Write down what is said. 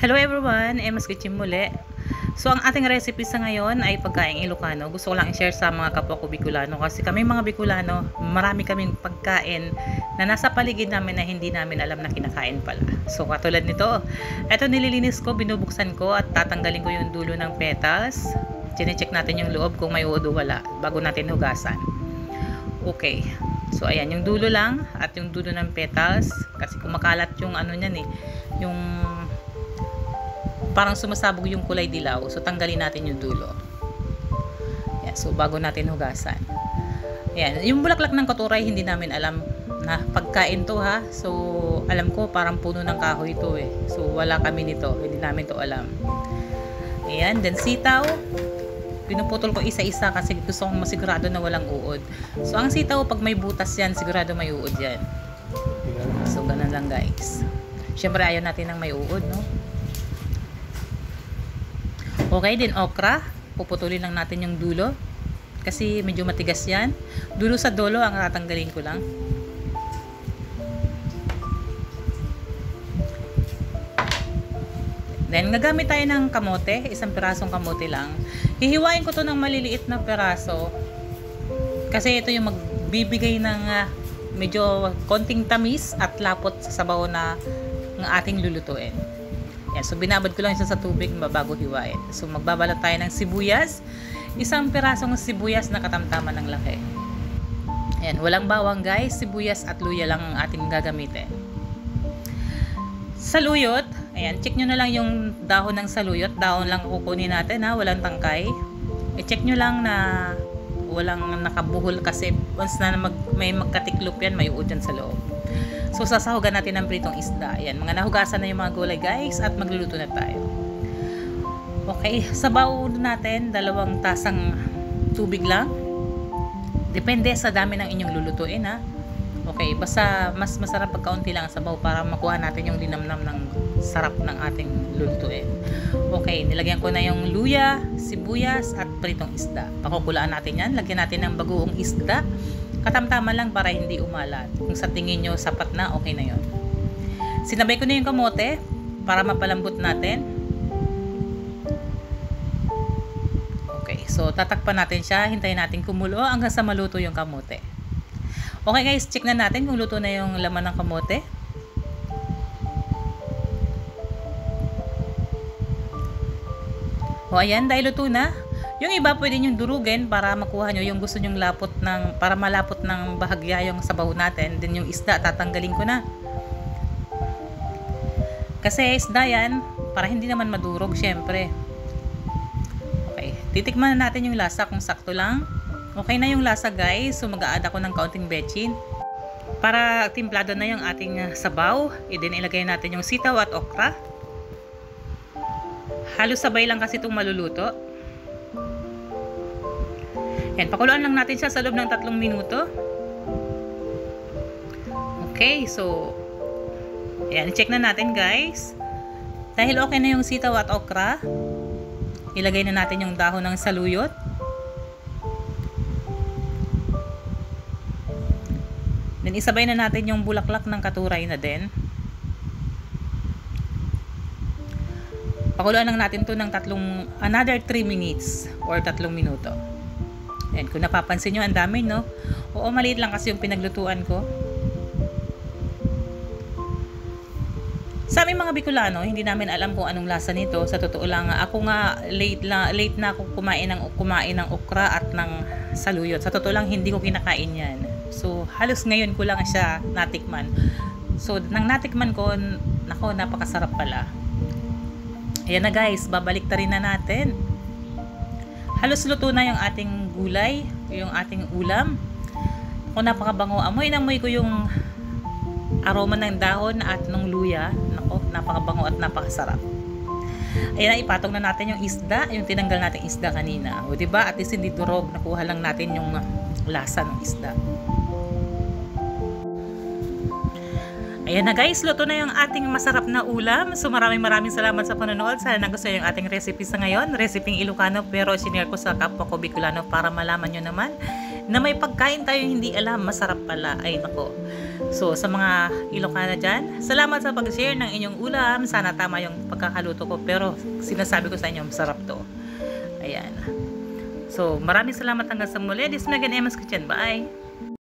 Hello everyone, Emma's Kitchen muli. So ang ating recipe sa ngayon ay pagkaing Ilocano. Gusto ko lang i-share sa mga kapwa ko Bicolano kasi kami mga Bicolano, marami kaming pagkain na nasa paligid namin na hindi namin alam na kinakain pala. So katulad nito, eto nililinis ko, binubuksan ko at tatanggalin ko yung dulo ng petals. Chine-check natin yung loob kung may uod o wala bago natin hugasan. Okay. So ayan, yung dulo lang at yung dulo ng petals kasi kumakalat yung ano niyan yung parang sumasabog yung kulay dilaw. So tanggalin natin yung dulo. Ayan, so bago natin hugasan. Ayan, yung bulaklak ng katuray hindi namin alam na pagkain to ha. So alam ko parang puno ng kahoy to eh. So wala kami nito, hindi namin to alam. Ayan, then sitaw. Pinuputol ko isa-isa kasi gusto kong masigurado na walang uod. So ang sitaw pag may butas yan, sigurado may uod yan. So ganun lang guys. Syempre ayaw natin ng may uod, no? Okay, din okra. Puputulin lang natin yung dulo. Kasi medyo matigas yan. Dulo sa dulo ang tatanggalin ko lang. Then, gagamit tayo ng kamote. Isang pirasong kamote lang. Hihiwain ko to ng maliliit na piraso. Kasi ito yung magbibigay ng medyo konting tamis at lapot sa sabaw na ng ating lulutuin. Yan, so binabad ko lang siya sa tubig bago hiwain. So magbabalot tayo ng sibuyas. Isang pirasong sibuyas na katamtaman ng laki. Ayan, walang bawang guys. Sibuyas at luya lang ang ating gagamitin. Saluyot. Ayan, check nyo na lang yung dahon ng saluyot. Dahon lang kukunin natin ha. Walang tangkay. I-check nyo lang na walang nakabuhol kasi once na may magkatiklop yan, may uod dyan sa loob. So sasahugan natin ng pritong isda. Ayan, mga nahugasan na yung mga gulay guys at magluluto na tayo. Okay, sabaw natin 2 tasang tubig lang. Depende sa dami ng inyong lulutuin ha. Okay, basta mas masarap pag kaunti lang ang sabaw para makuha natin yung linamnam ng sarap ng ating lulutuin. Okay, nilagyan ko na yung luya, sibuyas at pritong isda. Pakukulaan natin yan. Lagyan natin ng bagoong isda. Katamtaman lang para hindi umalat. Kung sa tingin nyo sapat na, okay na yon. Sinabay ko na yung kamote para mapalambot natin. Okay, so tatakpan natin siya. Hintayin natin kumulo hanggang sa maluto yung kamote. Okay guys, check na natin kung luto na yung laman ng kamote. O ayan, dahil luto na. Yung iba pwede nyong durugin para makuha nyo yung gusto nyong lapot ng, para malapot ng bahagya yung sabaw natin. Then yung isda, tatanggalin ko na. Kasi isda yan, para hindi naman madurog syempre. Okay, titikman na natin yung lasa kung sakto lang. Okay na yung lasa guys, so mag-a-add ako ng kaunting bechin. Para timplado na yung ating sabaw, then ilagay natin yung sitaw at okra. Halos sabay lang kasi itong maluluto. Yan, pakuluan lang natin siya sa loob ng 3 minuto. Okay, so ayan, check na natin guys. Dahil okay na yung sitaw at okra, ilagay na natin yung dahon ng saluyot. Then isabay na natin yung bulaklak ng katuray na din. Pakuluan lang natin to ng another 3 minutes or 3 minuto. Ayan, kung napapansin nyo, ang dami, no? Oo, maliit lang kasi yung pinaglutuan ko. Sa aming mga Bicolano, hindi namin alam kung anong lasa nito. Sa totoo lang, ako nga late na ako kumain ng okra at ng saluyot. Sa totoo lang, hindi ko kinakain yan. So, halos ngayon ko lang siya natikman. So, nang natikman ko, nako, napakasarap pala. Ayan na guys, babalik ta rin na natin. Halos luto na yung ating gulay, yung ating ulam. Ako, napakabango. Amoy na amoy ko yung aroma ng dahon at ng luya. Nako, napakabango at napakasarap. Ayan na, ipatong na natin yung isda, yung tinanggal nating isda kanina. O diba, at least hindi durog, nakuha lang natin yung lasa ng isda. Ayan na guys, luto na yung ating masarap na ulam. So maraming salamat sa panonood. Sana nagustuhan yung ating recipe sa ngayon. Reseping Ilocano pero sinare ko sa kapwa ko Bicolano para malaman nyo naman na may pagkain tayo hindi alam, masarap pala. Ay nako. So, sa mga Ilocana dyan, salamat sa pag-share ng inyong ulam. Sana tama yung pagkakaluto ko. Pero, sinasabi ko sa inyo, masarap to. Ayan. So, maraming salamat hanggang sa muli. This is Megan Emma's Kitchen. Bye!